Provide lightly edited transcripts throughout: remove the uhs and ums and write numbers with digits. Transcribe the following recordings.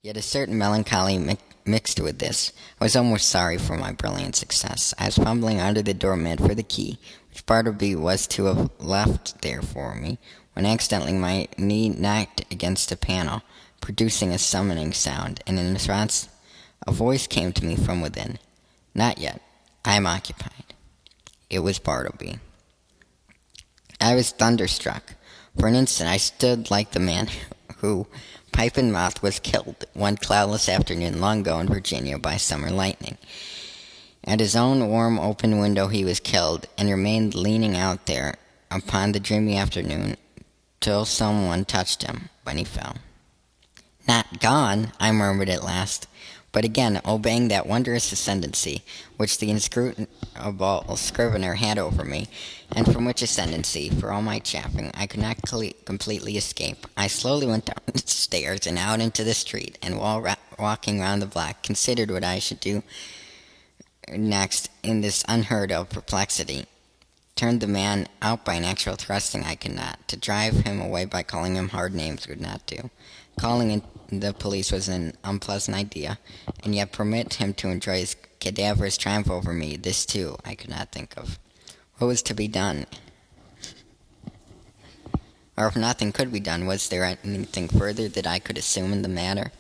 Yet a certain melancholy mixed with this. I was almost sorry for my brilliant success. I was fumbling under the doormat for the key, which Bartleby was to have left there for me, when accidentally my knee knocked against a panel, producing a summoning sound, and in response a voice came to me from within. "Not yet. I am occupied." It was Bartleby. I was thunderstruck. For an instant I stood like the man who, pipe in mouth, was killed one cloudless afternoon long ago in Virginia by summer lightning. At his own warm open window he was killed, and remained leaning out there upon the dreamy afternoon till someone touched him, when he fell. "Not gone," I murmured at last, but again obeying that wondrous ascendancy which the inscrutable Scrivener had over me, and from which ascendancy, for all my chaffing, I could not completely escape. I slowly went down the stairs and out into the street, and while walking round the block, considered what I should do next in this unheard-of perplexity. Turned the man out by an actual thrusting I could not. To drive him away by calling him hard names would not do. Calling in the police was an unpleasant idea, and yet permit him to enjoy his cadaverous triumph over me, this too I could not think of. What was to be done? Or if nothing could be done, was there anything further that I could assume in the matter?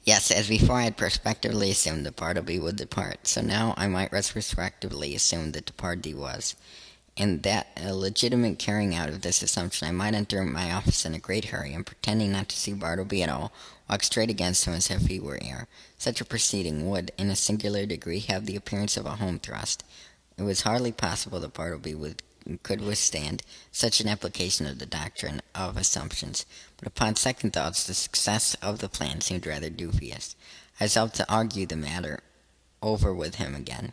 Yes, as before I had prospectively assumed that Bartleby would depart, so now I might retrospectively assume that departed he was, and that a legitimate carrying out of this assumption I might enter my office in a great hurry, and pretending not to see Bartleby at all, walk straight against him as if he were air. Such a proceeding would, in a singular degree, have the appearance of a home thrust. It was hardly possible that Bartleby could withstand such an application of the doctrine of assumptions, but upon second thoughts the success of the plan seemed rather dubious. I resolved to argue the matter over with him again.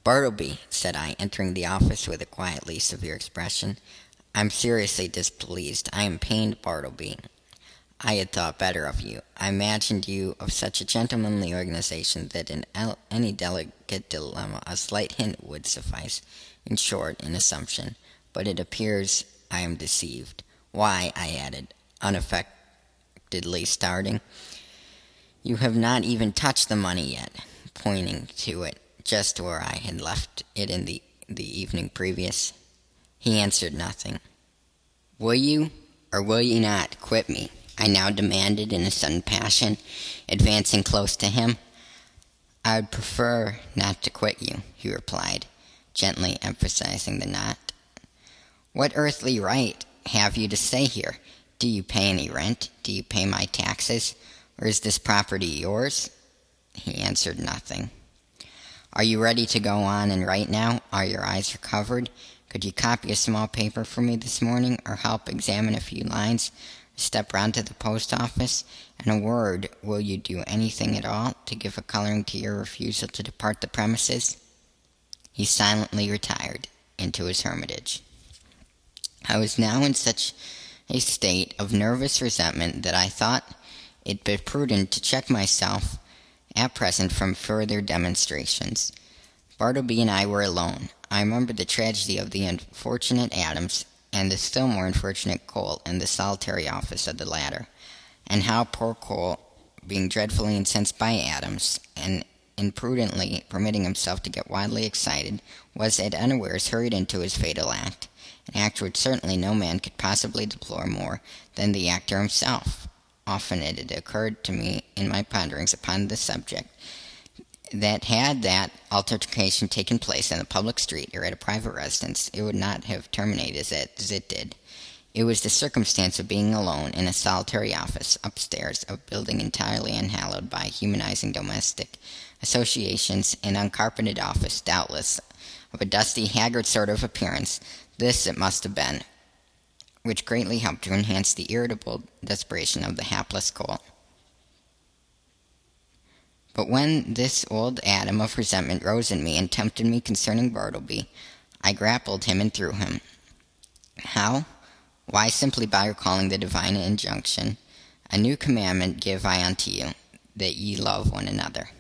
"Bartleby," said I, entering the office with a quietly severe expression, "I am seriously displeased. I am pained, Bartleby. I had thought better of you. I imagined you of such a gentlemanly organization that in any delicate dilemma a slight hint would suffice. In short, an assumption. But it appears I am deceived. Why," I added, unaffectedly starting, "you have not even touched the money yet," pointing to it, just where I had left it in the evening previous. He answered nothing. "Will you, or will you not, quit me?" I now demanded in a sudden passion, advancing close to him. "I would prefer not to quit you," he replied, gently emphasizing the not. "What earthly right have you to stay here? Do you pay any rent? Do you pay my taxes? Or is this property yours?" He answered nothing. "Are you ready to go on and write now? Are your eyes recovered? Could you copy a small paper for me this morning, or help examine a few lines, or step round to the post office? In a word, will you do anything at all to give a coloring to your refusal to depart the premises?" He silently retired into his hermitage. I was now in such a state of nervous resentment that I thought it but prudent to check myself at present from further demonstrations. Bartleby and I were alone. I remembered the tragedy of the unfortunate Adams, and the still more unfortunate Cole in the solitary office of the latter, and how poor Cole, being dreadfully incensed by Adams, and imprudently permitting himself to get wildly excited, was at unawares hurried into his fatal act, an act which certainly no man could possibly deplore more than the actor himself. Often it had occurred to me in my ponderings upon this subject that had that altercation taken place in the public street or at a private residence, it would not have terminated as it did. It was the circumstance of being alone in a solitary office upstairs, of a building entirely unhallowed by humanizing domestic associations, an uncarpeted office, doubtless, of a dusty, haggard sort of appearance. This it must have been, which greatly helped to enhance the irritable desperation of the hapless Cole. But when this old atom of resentment rose in me and tempted me concerning Bartleby, I grappled him and threw him. How? Why, simply by recalling the divine injunction, "A new commandment give I unto you, that ye love one another."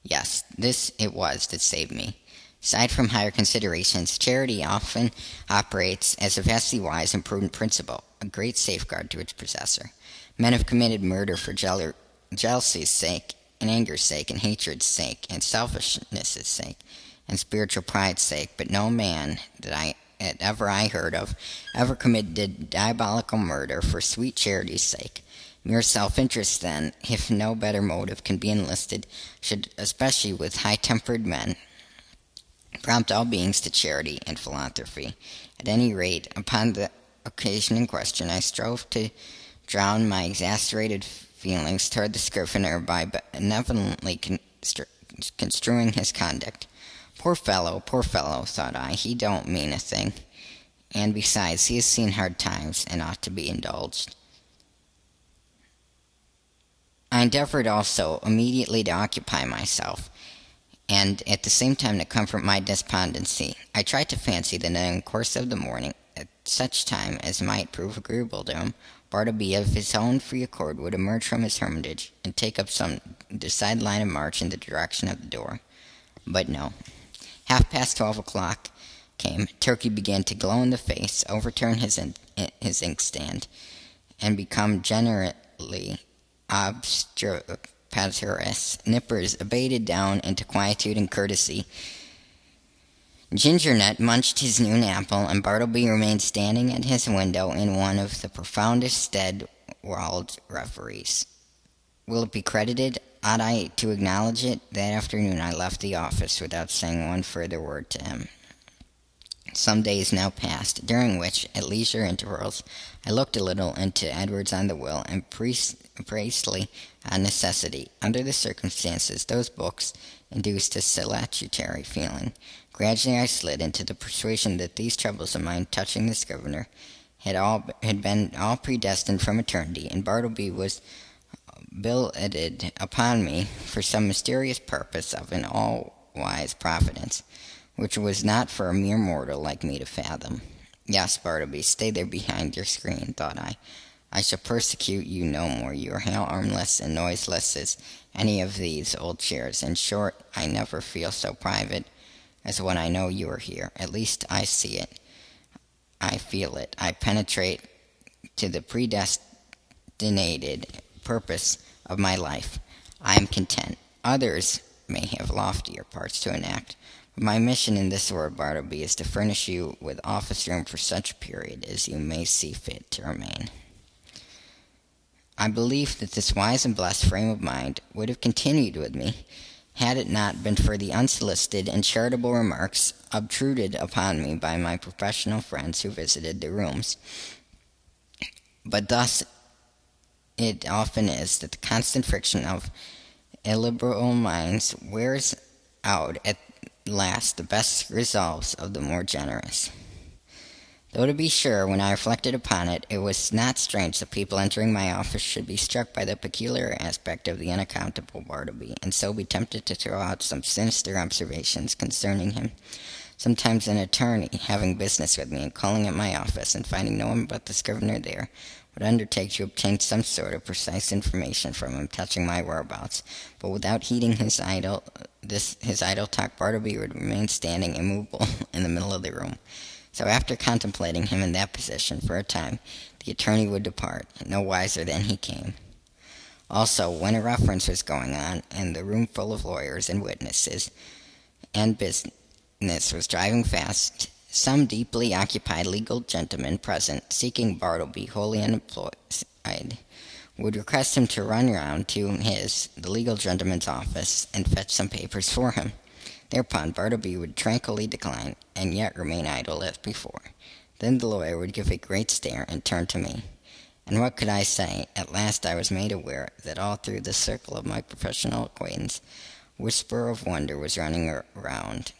Yes, this it was that saved me. Aside from higher considerations, charity often operates as a vastly wise and prudent principle, a great safeguard to its possessor. Men have committed murder for jealousy's sake, and anger's sake, and hatred's sake, and selfishness' sake, and spiritual pride's sake, but no man that ever I heard of ever committed diabolical murder for sweet charity's sake. Mere self-interest, then, if no better motive can be enlisted, should, especially with high-tempered men, prompt all beings to charity and philanthropy. At any rate, upon the occasion in question, I strove to drown my exasperated feelings toward the Scrivener by benevolently construing his conduct. Poor fellow, thought I, he don't mean a thing. And besides, he has seen hard times, and ought to be indulged. I endeavored also immediately to occupy myself, and at the same time to comfort my despondency. I tried to fancy that in the course of the morning, at such time as might prove agreeable to him, Bartleby of his own free accord would emerge from his hermitage, and take up some decided line of march in the direction of the door. But no. 12:30 came. Turkey began to glow in the face, overturn his inkstand, and become generally obstreperous. Nippers abated down into quietude and courtesy. Gingernut munched his noon apple, and Bartleby remained standing at his window in one of the profoundest stead-walled reveries. Will it be credited? Ought I to acknowledge it? That afternoon I left the office without saying one further word to him. Some days now passed, during which, at leisure intervals, I looked a little into Edwards on the will, and Priestley on necessity. Under the circumstances, those books induced a salutary feeling. Gradually I slid into the persuasion that these troubles of mine touching the Scrivener had been all predestined from eternity, and Bartleby was billeted upon me for some mysterious purpose of an all-wise providence, which was not for a mere mortal like me to fathom. Yes, Bartleby, stay there behind your screen, thought I. I shall persecute you no more. You are harmless and noiseless as any of these old chairs. In short, I never feel so private as when I know you are here. At least I see it. I feel it. I penetrate to the predestinated purpose of my life. I am content. Others may have loftier parts to enact, but my mission in this world, Bartleby, is to furnish you with office room for such a period as you may see fit to remain. I believe that this wise and blessed frame of mind would have continued with me, had it not been for the unsolicited and charitable remarks obtruded upon me by my professional friends who visited the rooms. But thus it often is that the constant friction of illiberal minds wears out at last the best resolves of the more generous. Though to be sure, when I reflected upon it, it was not strange that people entering my office should be struck by the peculiar aspect of the unaccountable Bartleby, and so be tempted to throw out some sinister observations concerning him. Sometimes an attorney, having business with me and calling at my office, and finding no one but the Scrivener there, would undertake to obtain some sort of precise information from him touching my whereabouts, but without heeding his idle talk, Bartleby would remain standing immovable in the middle of the room. So after contemplating him in that position for a time, the attorney would depart, no wiser than he came. Also, when a reference was going on, and the room full of lawyers and witnesses, and business was driving fast, some deeply occupied legal gentleman present, seeking Bartleby wholly unemployed, would request him to run round to the legal gentleman's office, and fetch some papers for him. Thereupon Bartleby would tranquilly decline, and yet remain idle as before. Then the lawyer would give a great stare, and turn to me. And what could I say? At last I was made aware that all through the circle of my professional acquaintance, a whisper of wonder was running around,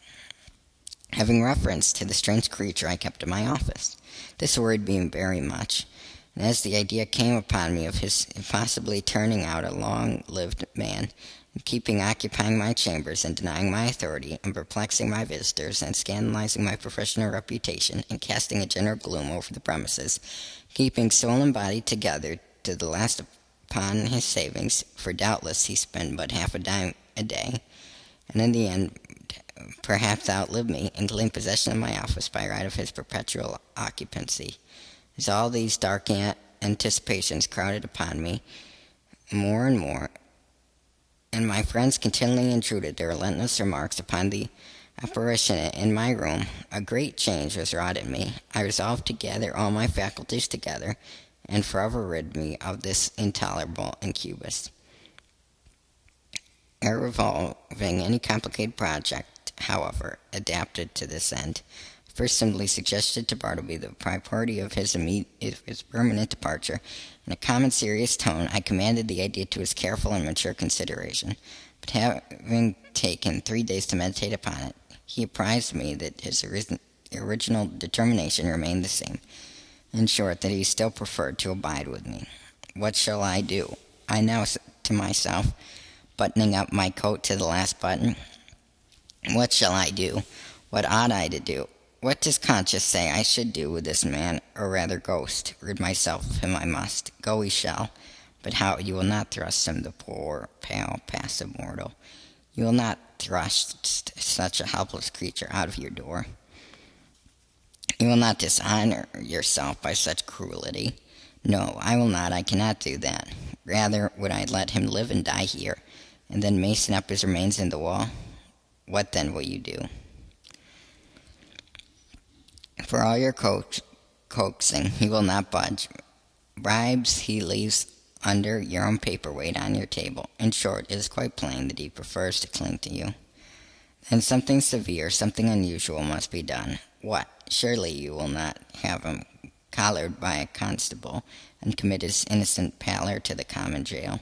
having reference to the strange creature I kept in my office. This worried me very much, and as the idea came upon me of his possibly turning out a long-lived man, and occupying my chambers, and denying my authority, and perplexing my visitors, and scandalizing my professional reputation, and casting a general gloom over the premises, keeping soul and body together to the last upon his savings, for doubtless he spent but half a dime a day, and in the end perhaps outlived me, and claimed possession of my office by right of his perpetual occupancy. As all these dark anticipations crowded upon me more and more, and my friends continually intruded their relentless remarks upon the apparition in my room, a great change was wrought in me. I resolved to gather all my faculties together and forever rid me of this intolerable incubus. Ere revolving any complicated project, however, adapted to this end, I first simply suggested to Bartleby the propriety of his permanent departure. In a calm and serious tone, I commended the idea to his careful and mature consideration. But having taken 3 days to meditate upon it, he apprised me that his original determination remained the same. In short, that he still preferred to abide with me. What shall I do? I now said to myself, buttoning up my coat to the last button. What shall I do? What ought I to do? What does conscience say I should do with this man, or rather ghost? Rid myself of him I must. Go he shall. But how? You will not thrust him, the poor, pale, passive mortal. You will not thrust such a helpless creature out of your door. You will not dishonor yourself by such cruelty. No, I will not. I cannot do that. Rather would I let him live and die here, and then mason up his remains in the wall. What then will you do? For all your coaxing, he will not budge. Bribes he leaves under your own paperweight on your table. In short, it is quite plain that he prefers to cling to you. Then something severe, something unusual must be done. What? Surely you will not have him collared by a constable and commit his innocent pallor to the common jail.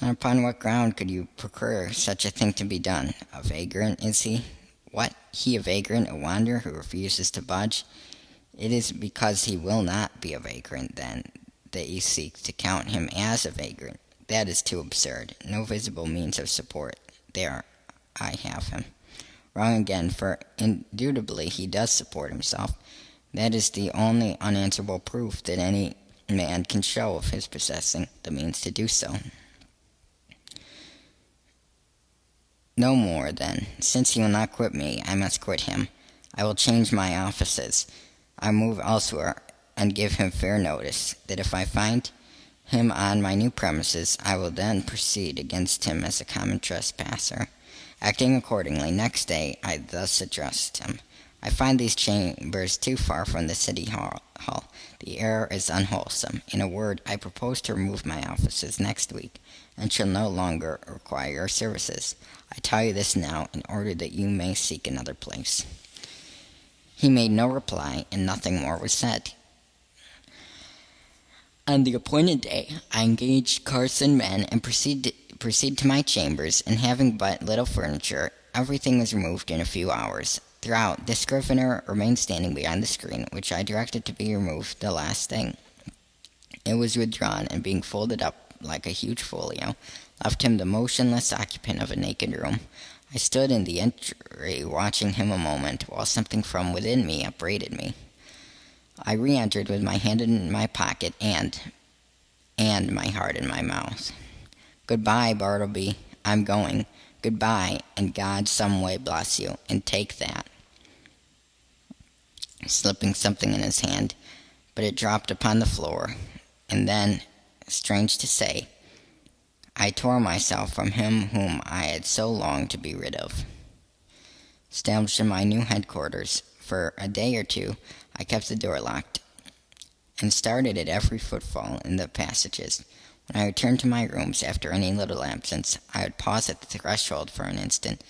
And upon what ground could you procure such a thing to be done? A vagrant, is he? What? He a vagrant, a wanderer who refuses to budge? It is because he will not be a vagrant, then, that you seek to count him as a vagrant. That is too absurd. No visible means of support. There, I have him. Wrong again, for indubitably he does support himself. That is the only unanswerable proof that any man can show of his possessing the means to do so. No more, then. Since he will not quit me, I must quit him. I will change my offices. I move elsewhere, and give him fair notice, that if I find him on my new premises, I will then proceed against him as a common trespasser. Acting accordingly, next day I thus addressed him. I find these chambers too far from the city hall. The air is unwholesome. In a word, I propose to remove my offices next week, and shall no longer require your services. I tell you this now, in order that you may seek another place. He made no reply, and nothing more was said. On the appointed day, I engaged Carson men and proceed to my chambers, and having but little furniture, everything was removed in a few hours. Throughout, the scrivener remained standing behind the screen, which I directed to be removed the last thing. It was withdrawn, and being folded up like a huge folio, left him the motionless occupant of a naked room. I stood in the entry watching him a moment, while something from within me upbraided me. I re-entered with my hand in my pocket and my heart in my mouth. Goodbye, Bartleby. I'm going. Goodbye, and God some way bless you, and take that. Slipping something in his hand, but it dropped upon the floor, and then, strange to say, I tore myself from him whom I had so longed to be rid of. Established in my new headquarters, for a day or two I kept the door locked, and started at every footfall in the passages. When I returned to my rooms after any little absence, I would pause at the threshold for an instant,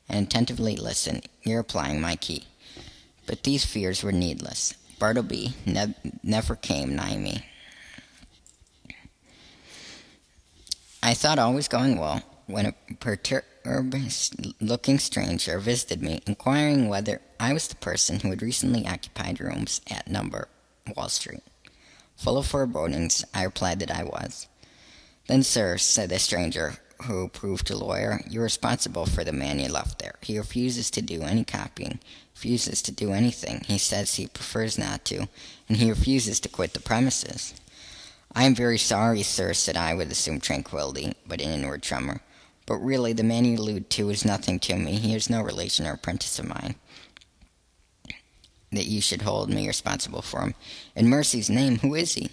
and attentively listen, ear applying my key. But these fears were needless. Bartleby never came nigh me. I thought all was going well, when a perturbed-looking stranger visited me, inquiring whether I was the person who had recently occupied rooms at No. Wall Street. Full of forebodings, I replied that I was. Then, sir, said the stranger, who proved a lawyer, you're responsible for the man you left there. He refuses to do any copying, refuses to do anything. He says he prefers not to, and he refuses to quit the premises. I am very sorry, sir, said I with assumed tranquillity, but an inward tremor. But really, the man you allude to is nothing to me. He is no relation or apprentice of mine, that you should hold me responsible for him. In mercy's name, who is he?